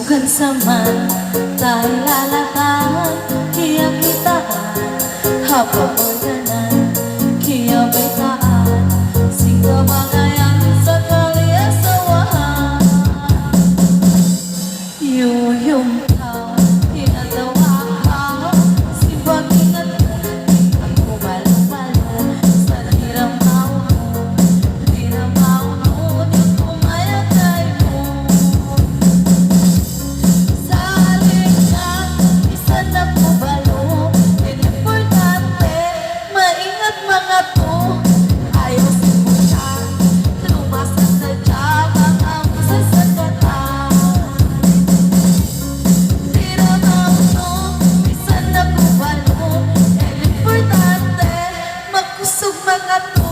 sugan samantay lalatan Kaya kitaan hapaboyanan Kaya baitaan singga bangayan sekali asawahan Yuyum kau tinatawa ka Simbang ingat aku malu-malu sa hirang mau Hirang mau di kumaya kayo Sa halika isa na po balo Importante maingat mga to Ayaw simuta lumasan sa jabang ang sasagatan Makusog mga to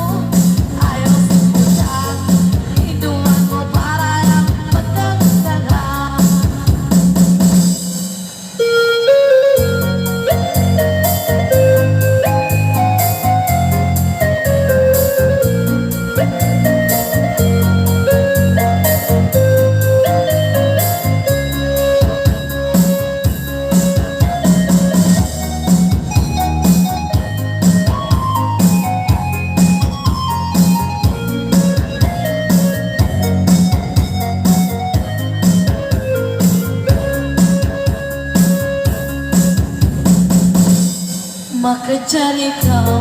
Ayaw sa puta Inuwan mo para lang magkakagalan Makajari ka